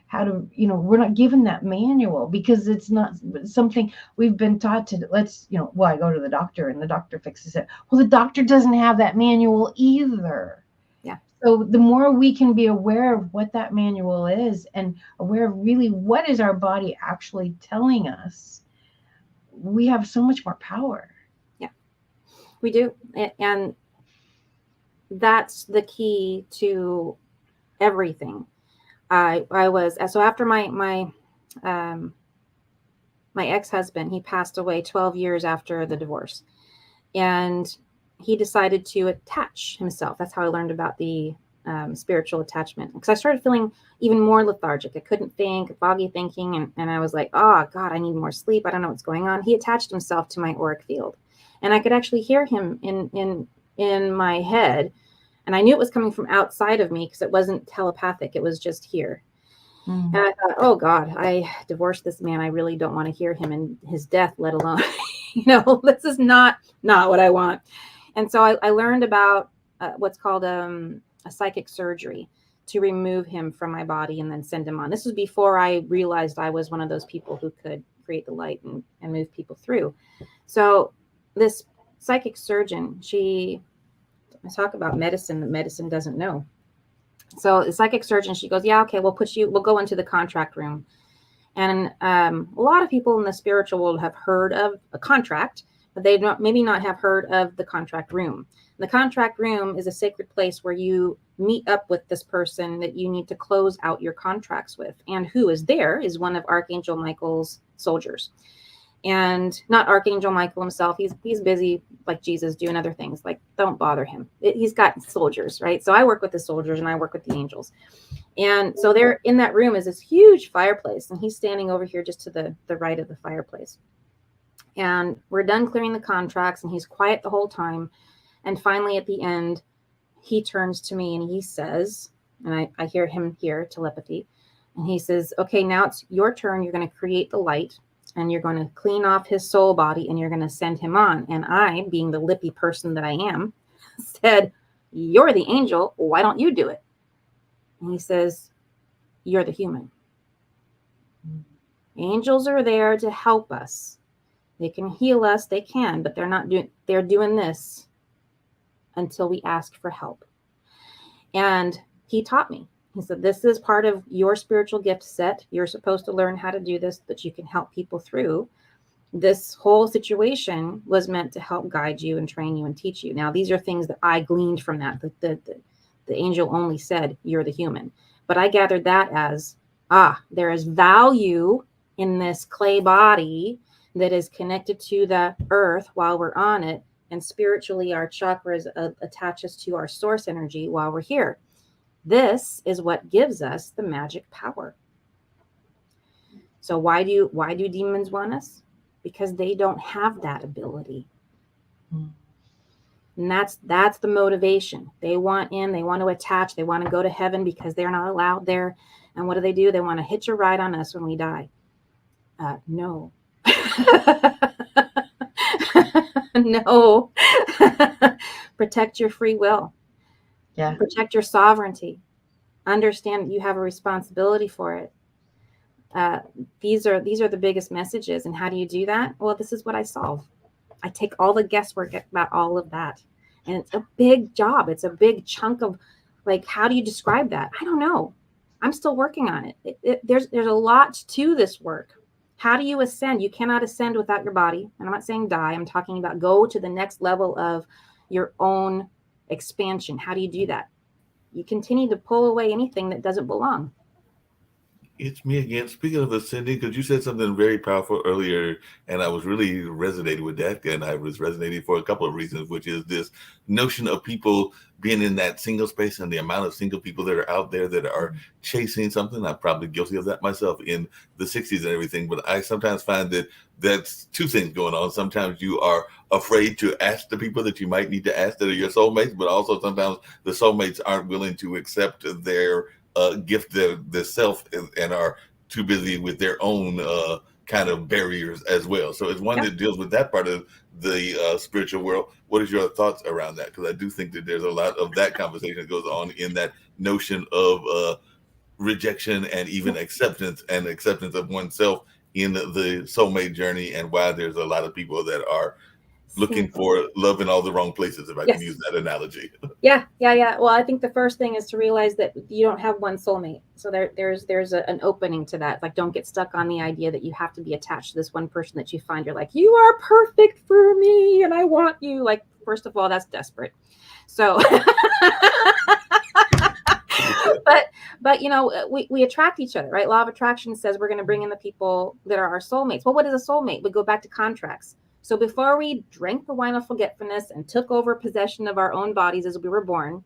How to, you know, we're not given that manual because it's not something we've been taught to. Let's, you know, well, I go to the doctor and the doctor fixes it. Well, the doctor doesn't have that manual either. Yeah. So the more we can be aware of what that manual is, and aware of really what is our body actually telling us, we have so much more power. Yeah, we do. And that's the key to everything. I was, so after my ex-husband, he passed away 12 years after the divorce, and he decided to attach himself. That's how I learned about the spiritual attachment, because I started feeling even more lethargic. I couldn't think, foggy thinking, and I was like, oh God, I need more sleep. I don't know what's going on. He attached himself to my auric field, and I could actually hear him in my head. And I knew it was coming from outside of me because it wasn't telepathic. It was just here. And I thought, oh God, I divorced this man. I really don't want to hear him and his death, let alone, you know, this is not what I want. And so I learned about what's called a psychic surgery to remove him from my body and then send him on. This was before I realized I was one of those people who could create the light and move people through. So this psychic surgeon, I talk about medicine that medicine doesn't know. So the psychic surgeon, she goes, yeah, okay, we'll go into the contract room. And a lot of people in the spiritual world have heard of a contract, but they maybe not have heard of the contract room. The contract room is a sacred place where you meet up with this person that you need to close out your contracts with. And who is there is one of Archangel Michael's soldiers. And not Archangel Michael himself. He's busy like Jesus doing other things. Like, don't bother him. He's got soldiers, right? So I work with the soldiers and I work with the angels. And so there in that room is this huge fireplace, and he's standing over here just to the right of the fireplace. And we're done clearing the contracts, and he's quiet the whole time. And finally, at the end, he turns to me and he says, and I hear him here, telepathy, and he says, okay, now it's your turn. You're going to create the light, and you're going to clean off his soul body, and you're going to send him on. And I, being the lippy person that I am, said, you're the angel. Why don't you do it? And he says, you're the human. Angels are there to help us. They can heal us. They can, but they're doing this until we ask for help. And he taught me. He said, this is part of your spiritual gift set. You're supposed to learn how to do this, that you can help people through. This whole situation was meant to help guide you and train you and teach you. Now, these are things that I gleaned from that. The angel only said, you're the human. But I gathered that as, there is value in this clay body that is connected to the earth while we're on it. And spiritually, our chakras attaches to our source energy while we're here. This is what gives us the magic power. So why do demons want us? Because they don't have that ability. And that's the motivation. They want in, they want to attach, they want to go to heaven because they're not allowed there. And what do? They want to hitch a ride on us when we die. No. No. Protect your free will. Yeah. Protect your sovereignty. Understand that you have a responsibility for it. These are the biggest messages. And how do you do that? Well, this is what I solve. I take all the guesswork about all of that. And it's a big job. It's a big chunk of, like, how do you describe that? I don't know. I'm still working on it. There's a lot to this work. How do you ascend? You cannot ascend without your body. And I'm not saying die. I'm talking about go to the next level of your own expansion. How do you do that? You continue to pull away anything that doesn't belong. It's me again. Speaking of ascending, because you said something very powerful earlier, and I was really resonating with that, and I was resonating for a couple of reasons, which is this notion of people being in that single space and the amount of single people that are out there that are chasing something. I'm probably guilty of that myself in the 60s and everything, but I sometimes find that that's two things going on. Sometimes you are afraid to ask the people that you might need to ask that are your soulmates, but also sometimes the soulmates aren't willing to accept their gift the self and are too busy with their own kind of barriers as well. So it's one that deals with that part of the spiritual world. What is your thoughts around that? Because I do think that there's a lot of that conversation that goes on in that notion of rejection and even acceptance of oneself in the soulmate journey, and why there's a lot of people that are looking for love in all the wrong places, if I can use that analogy. Yeah. Well, I think the first thing is to realize that you don't have one soulmate. So there's an opening to that. Like, don't get stuck on the idea that you have to be attached to this one person that you find you're like, you are perfect for me and I want you. Like, first of all, that's desperate. So, but you know, we attract each other, right? Law of attraction says we're going to bring in the people that are our soulmates. Well, what is a soulmate? We go back to contracts. So before we drank the wine of forgetfulness and took over possession of our own bodies as we were born,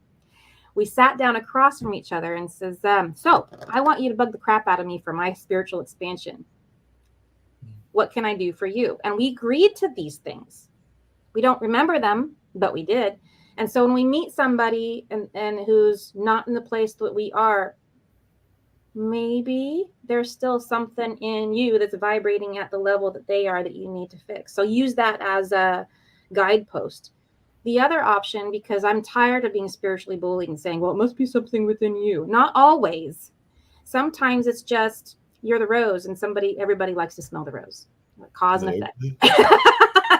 we sat down across from each other and says, so I want you to bug the crap out of me for my spiritual expansion. What can I do for you? And we agreed to these things. We don't remember them, but we did. And so when we meet somebody and who's not in the place that we are, maybe there's still something in you that's vibrating at the level that they are that you need to fix. So use that as a guidepost. The other option, because I'm tired of being spiritually bullied and saying, well, it must be something within you. Not always. Sometimes it's just you're the rose and everybody likes to smell the rose. Cause and effect.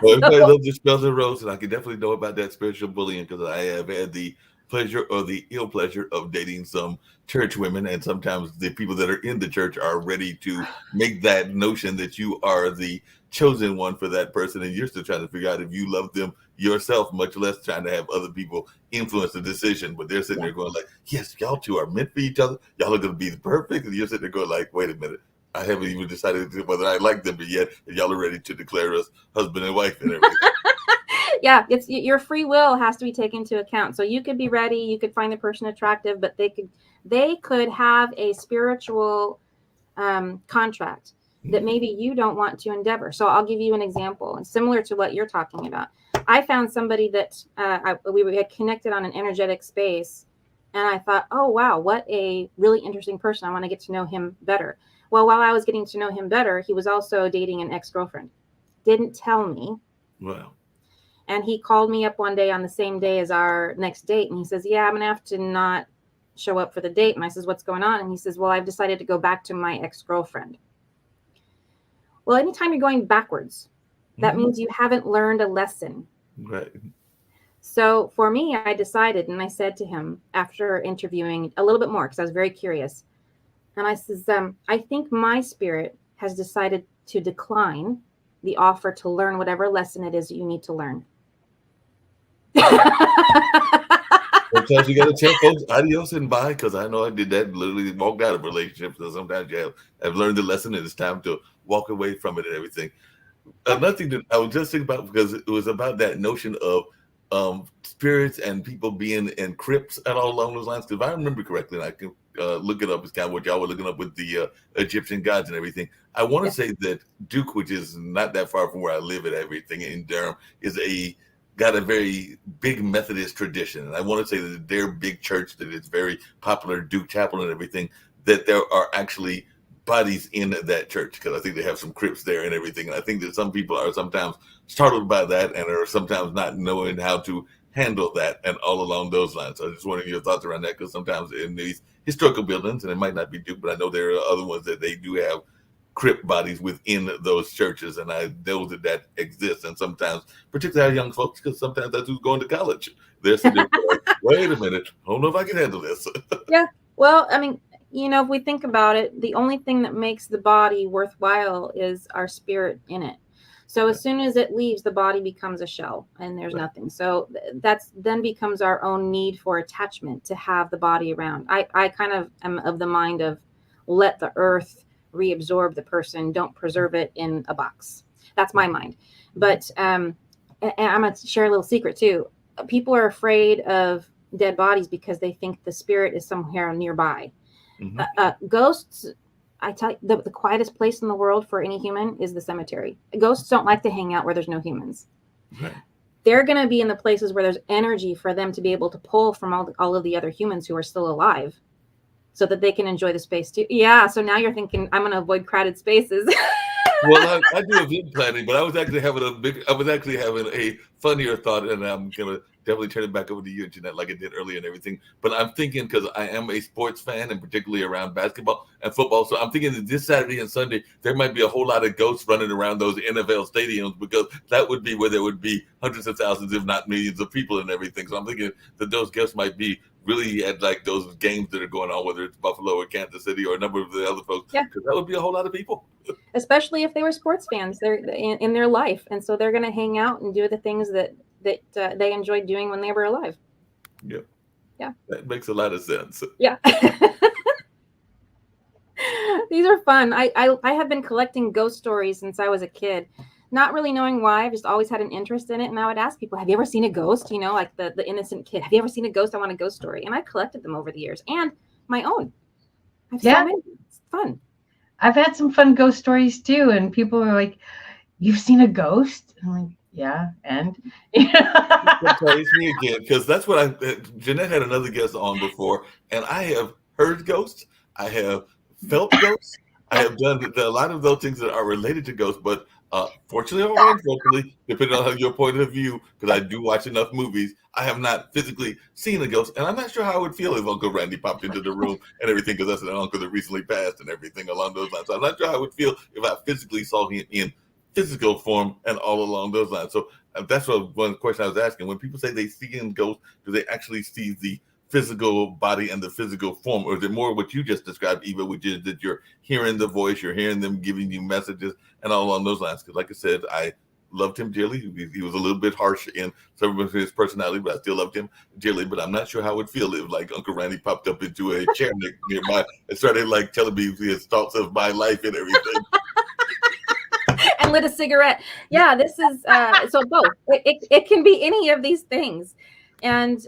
Well, everybody loves to smell the rose, and I can definitely know about that spiritual bullying because I have had the pleasure or the ill pleasure of dating some church women, and sometimes the people that are in the church are ready to make that notion that you are the chosen one for that person, and you're still trying to figure out if you love them yourself, much less trying to have other people influence the decision. But they're sitting there going like, yes, y'all two are meant for each other, y'all are going to be perfect, and you're sitting there going like, wait a minute, I haven't even decided whether I like them yet, and y'all are ready to declare us husband and wife and everything. Yeah, it's your free will has to be taken into account. So you could be ready, you could find the person attractive, but they could have a spiritual contract that maybe you don't want to endeavor. So I'll give you an example, and similar to what you're talking about. I found somebody that we had connected on an energetic space, and I thought, oh wow, what a really interesting person. I want to get to know him better. Well, while I was getting to know him better, he was also dating an ex-girlfriend. Didn't tell me. Wow. And he called me up one day on the same day as our next date, and he says, yeah, I'm gonna have to not show up for the date. And I says, what's going on? And he says, well, I've decided to go back to my ex-girlfriend. Well, anytime you're going backwards, that means you haven't learned a lesson. Right. So for me, I decided, and I said to him after interviewing a little bit more, because I was very curious, and I says, I think my spirit has decided to decline the offer to learn whatever lesson it is that you need to learn. Sometimes you got to tell folks adios and bye, because I know I did that, literally walked out of relationships. So sometimes you have learned the lesson and it's time to walk away from it and everything. Another thing that I was just thinking about, because it was about that notion of spirits and people being in crypts and all along those lines. Because if I remember correctly, and I can look it up, it's kind of what y'all were looking up with the Egyptian gods and everything. I want to say that Duke, which is not that far from where I live and everything in Durham, got a very big Methodist tradition. And I want to say that their big church that is very popular, Duke Chapel and everything, that there are actually bodies in that church, because I think they have some crypts there and everything. And I think that some people are sometimes startled by that and are sometimes not knowing how to handle that and all along those lines. So I just wanted your thoughts around that, because sometimes in these historical buildings, and it might not be Duke, but I know there are other ones that they do have crypt bodies within those churches, and I know that exists. And sometimes, particularly our young folks, because sometimes that's who's going to college. They're sitting there like, wait a minute, I don't know if I can handle this. Yeah. Well, I mean, if we think about it, the only thing that makes the body worthwhile is our spirit in it. So as soon as it leaves, the body becomes a shell and there's nothing. So that's then becomes our own need for attachment to have the body around. I kind of am of the mind of let the earth reabsorb the person, don't preserve it in a box. That's my mind. But and I'm going to share a little secret too. People are afraid of dead bodies because they think the spirit is somewhere nearby. Ghosts, I tell you, the quietest place in the world for any human is the cemetery. Ghosts don't like to hang out where there's no humans. Right. They're going to be in the places where there's energy for them to be able to pull from all of the other humans who are still alive, so that they can enjoy the space too. Yeah. So now you're thinking, I'm going to avoid crowded spaces. Well, I do event planning, but I was actually having a funnier thought, and I'm going to definitely turn it back over to you, Jeanette, like I did earlier and everything. But I'm thinking, because I am a sports fan, and particularly around basketball and football, so I'm thinking that this Saturday and Sunday, there might be a whole lot of ghosts running around those NFL stadiums, because that would be where there would be hundreds of thousands, if not millions of people and everything. So I'm thinking that those ghosts might be really at like those games that are going on, whether it's Buffalo or Kansas City or a number of the other folks, because that would be a whole lot of people. Especially if they were sports fans, they're in their life. And so they're going to hang out and do the things that they enjoyed doing when they were alive. Yeah. Yeah. That makes a lot of sense. Yeah. These are fun. I have been collecting ghost stories since I was a kid, not really knowing why. I've just always had an interest in it. And I would ask people, have you ever seen a ghost? Like the innocent kid. Have you ever seen a ghost? I want a ghost story. And I collected them over the years, and my own. I've so many. It's fun. I've had some fun ghost stories too. And people are like, you've seen a ghost? I'm like, yeah. And Praise me again, because that's what Jeanette had another guest on before, and I have heard ghosts. I have felt ghosts. I have done a lot of those things that are related to ghosts, but fortunately or unfortunately, depending on your point of view, because I do watch enough movies, I have not physically seen a ghost, and I'm not sure how I would feel if Uncle Randy popped into the room and everything, because that's an uncle that recently passed and everything along those lines. So I'm not sure how I would feel if I physically saw him in physical form and all along those lines. So that's one question I was asking. When people say they see in ghosts, do they actually see the physical body and the physical form, or is it more what you just described, Eva, which is that you're hearing the voice, you're hearing them giving you messages and all along those lines? Because like I said, I loved him dearly. He was a little bit harsh in some of his personality, but I still loved him dearly. But I'm not sure how it would feel if like Uncle Randy popped up into a chair nearby and started like telling me his thoughts of my life and everything. And lit a cigarette. Yeah, this is so both. It can be any of these things, and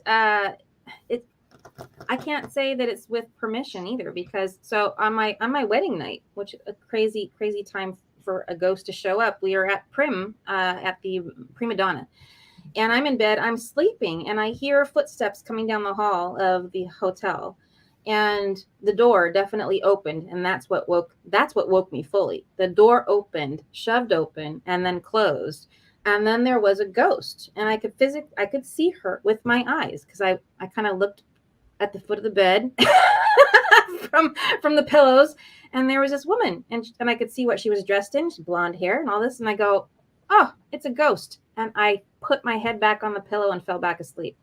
I can't say that it's with permission either, because so on my wedding night, which is a crazy time for a ghost to show up, we are at Prim at the Prima Donna, and I'm in bed, I'm sleeping, and I hear footsteps coming down the hall of the hotel, and the door definitely opened, and that's what woke me fully. The door opened, shoved open, and then closed. And then there was a ghost, and I could see her with my eyes, because I kind of looked at the foot of the bed from the pillows, and there was this woman, and I could see what she was dressed in, blonde hair and all this, and I go, oh, it's a ghost. And I put my head back on the pillow and fell back asleep.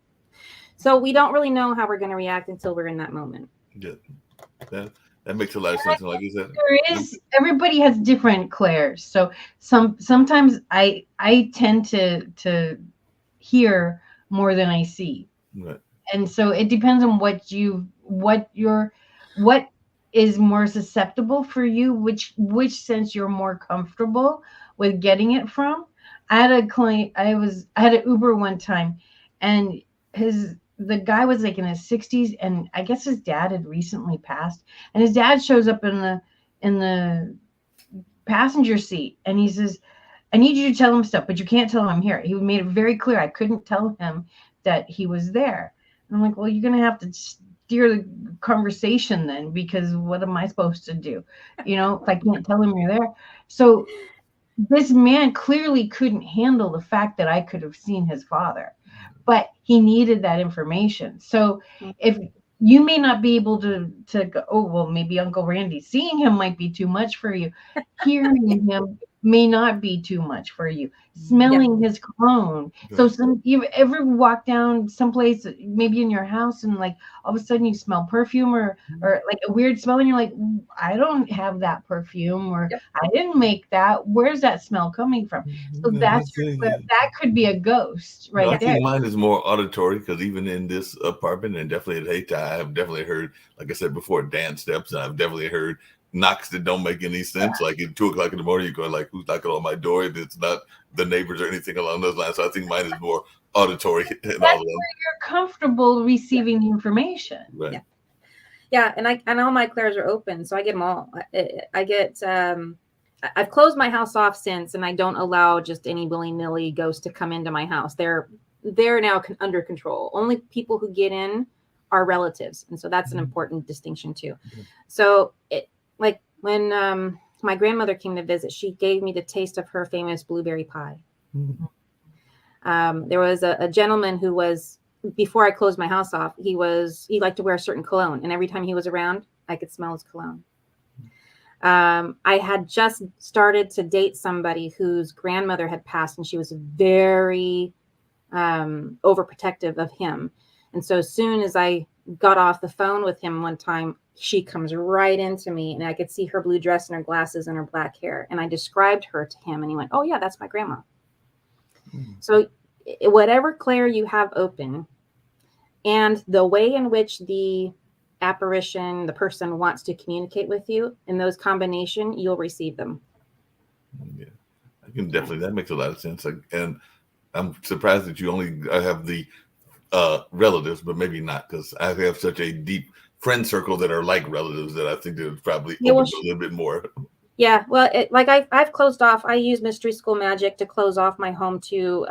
So we don't really know how we're going to react until we're in that moment. Yeah, that makes a lot of sense. Like you said, everybody has different clairs. So sometimes I tend to hear more than I see. Right. And so it depends on what is more susceptible for you, which sense you're more comfortable with getting it from. I had a client, I had an Uber one time, and the guy was like in his 60s, and I guess his dad had recently passed, and his dad shows up in the passenger seat, and he says, I need you to tell him stuff, but you can't tell him I'm here. He made it very clear I couldn't tell him that he was there. I'm like, well, you're going to have to steer the conversation then, because what am I supposed to do? If I can't tell him you're there. So this man clearly couldn't handle the fact that I could have seen his father, but he needed that information. So if you may not be able to go, oh, well, maybe Uncle Randy, seeing him might be too much for you. Hearing him may not be too much for you. Smelling his cologne. So you ever walk down someplace, maybe in your house, and like all of a sudden you smell perfume or like a weird smell, and you're like, I don't have that perfume, or I didn't make that. Where's that smell coming from? So that could be a ghost right there. I think mine is more auditory, because even in this apartment, and definitely at Hayti, I have definitely heard, like I said before, dance steps, and I've definitely heard knocks that don't make any sense. Like at 2:00 in the morning, you're going like, who's knocking on my door? And it's not the neighbors or anything along those lines. So I think mine is more auditory. That's where you're comfortable receiving the information. Right. Yeah. And all my clairs are open, so I get them all. I've closed my house off since, and I don't allow just any willy-nilly ghost to come into my house. They're now under control. Only people who get in are relatives, and so that's an important distinction too. So like when my grandmother came to visit, she gave me the taste of her famous blueberry pie. There was a gentleman who was, before I closed my house off, he liked to wear a certain cologne, and every time he was around, I could smell his cologne. I had just started to date somebody whose grandmother had passed, and she was very overprotective of him. And so as soon as I got off the phone with him one time, she comes right into me, and I could see her blue dress and her glasses and her black hair. And I described her to him, and he went, oh yeah, that's my grandma. So whatever clair you have open, and the way in which the apparition, the person, wants to communicate with you, in those combination, you'll receive them. Yeah, I can definitely, that makes a lot of sense. And I'm surprised that you only have the relatives, but maybe not, because I have such a deep friend circle that are like relatives that I think that probably a little bit more. Yeah, well, I've closed off. I use Mystery School Magic to close off my home to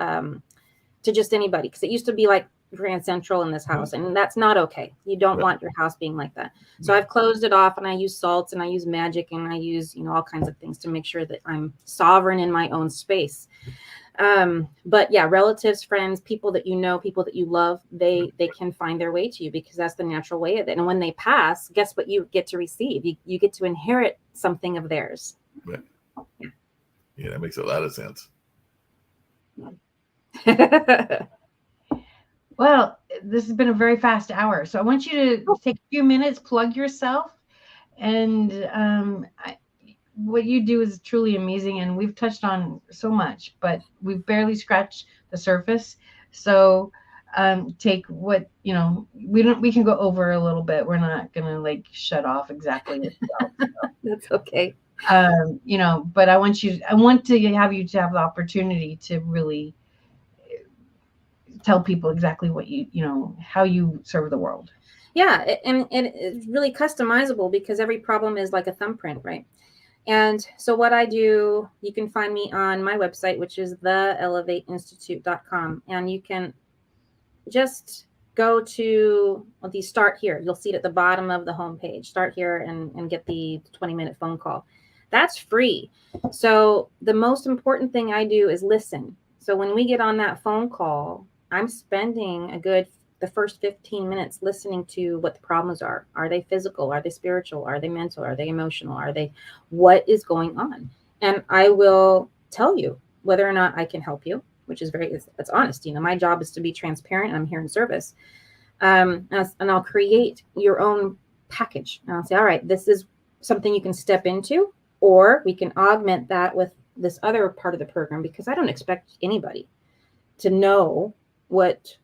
just anybody, because it used to be like Grand Central in this house, and that's not okay. You don't want your house being like that. So I've closed it off, and I use salts, and I use magic, and I use all kinds of things to make sure that I'm sovereign in my own space. But yeah, relatives, friends, people that you know, people that you love, they can find their way to you, because that's the natural way of it. And when they pass, guess what you get to receive? You get to inherit something of theirs. Right. Yeah, that makes a lot of sense. Well, this has been a very fast hour, so I want you to take a few minutes, plug yourself, and what you do is truly amazing, and we've touched on so much, but we've barely scratched the surface. So take what we can go over a little bit. We're not gonna like shut off exactly. That's okay. But I want to have you to have the opportunity to really tell people exactly what how you serve the world. Yeah, and it's really customizable because every problem is like a thumbprint, right? And so what I do, you can find me on my website, which is theelevateinstitute.com. And you can just go to the start here. You'll see it at the bottom of the homepage. Start here and get the 20-minute phone call. That's free. So the most important thing I do is listen. So when we get on that phone call, I'm spending the first 15 minutes listening to what the problems are. Are they physical? Are they spiritual? Are they mental? Are they emotional? What is going on? And I will tell you whether or not I can help you, which is that's honest. My job is to be transparent, and I'm here in service. And I'll create your own package. And I'll say, all right, this is something you can step into, or we can augment that with this other part of the program, because I don't expect anybody to know what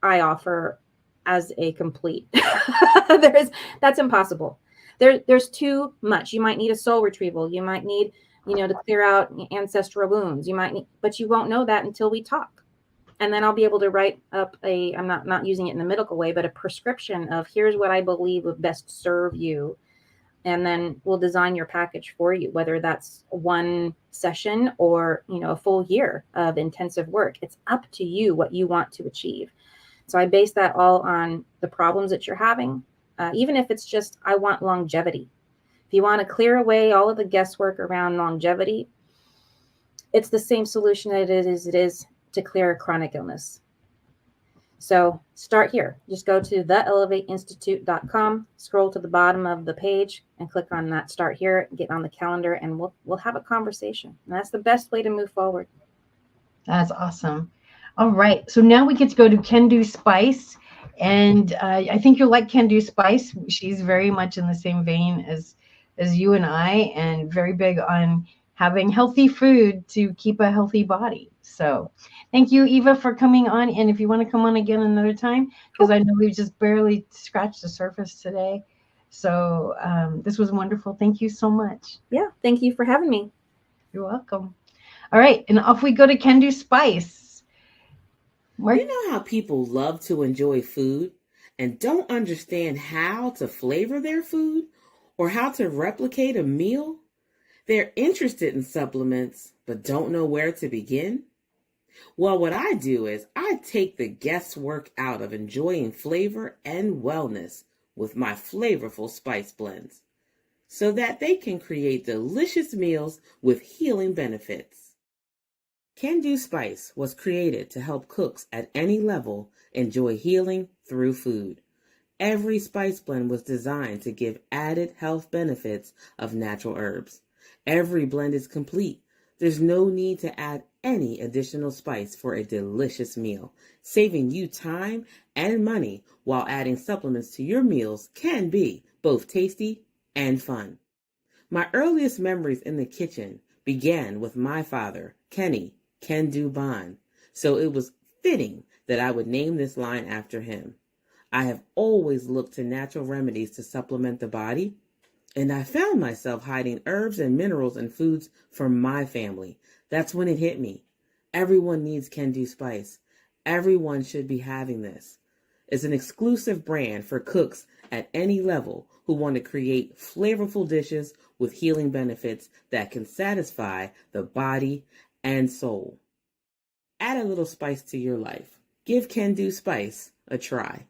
I offer as a complete. That's impossible. There's too much. You might need a soul retrieval. You might need, to clear out ancestral wounds. But you won't know that until we talk. And then I'll be able to write up I'm not using it in the medical way, but a prescription of here's what I believe would best serve you. And then we'll design your package for you, whether that's one session or, a full year of intensive work. It's up to you what you want to achieve. So I base that all on the problems that you're having, even if it's just, I want longevity. If you want to clear away all of the guesswork around longevity, it's the same solution that it is to clear a chronic illness. So start here. Just go to theelevateinstitute.com, scroll to the bottom of the page and click on that start here, get on the calendar, and we'll have a conversation. And that's the best way to move forward. That's awesome. All right. So now we get to go to Kendu Spice. And I think you'll like Kendu Spice. She's very much in the same vein as you and I, and very big on having healthy food to keep a healthy body. So thank you, Eva, for coming on. And if you want to come on again another time, because I know we've just barely scratched the surface today. So this was wonderful. Thank you so much. Yeah. Thank you for having me. You're welcome. All right. And off we go to Kendu Spice. You know how people love to enjoy food and don't understand how to flavor their food or how to replicate a meal? They're interested in supplements, but don't know where to begin? Well, what I do is I take the guesswork out of enjoying flavor and wellness with my flavorful spice blends so that they can create delicious meals with healing benefits. Kendu Spice was created to help cooks at any level enjoy healing through food. Every spice blend was designed to give added health benefits of natural herbs. Every blend is complete. There's no need to add any additional spice for a delicious meal. Saving you time and money while adding supplements to your meals can be both tasty and fun. My earliest memories in the kitchen began with my father, Kenny Kendu Bond, so it was fitting that I would name this line after him. I have always looked to natural remedies to supplement the body, and I found myself hiding herbs and minerals in foods for my family. That's when it hit me. Everyone needs Kendu Spice. Everyone should be having this. It's an exclusive brand for cooks at any level who want to create flavorful dishes with healing benefits that can satisfy the body and soul. Add a little spice to your life. Give Kendu Spice a try.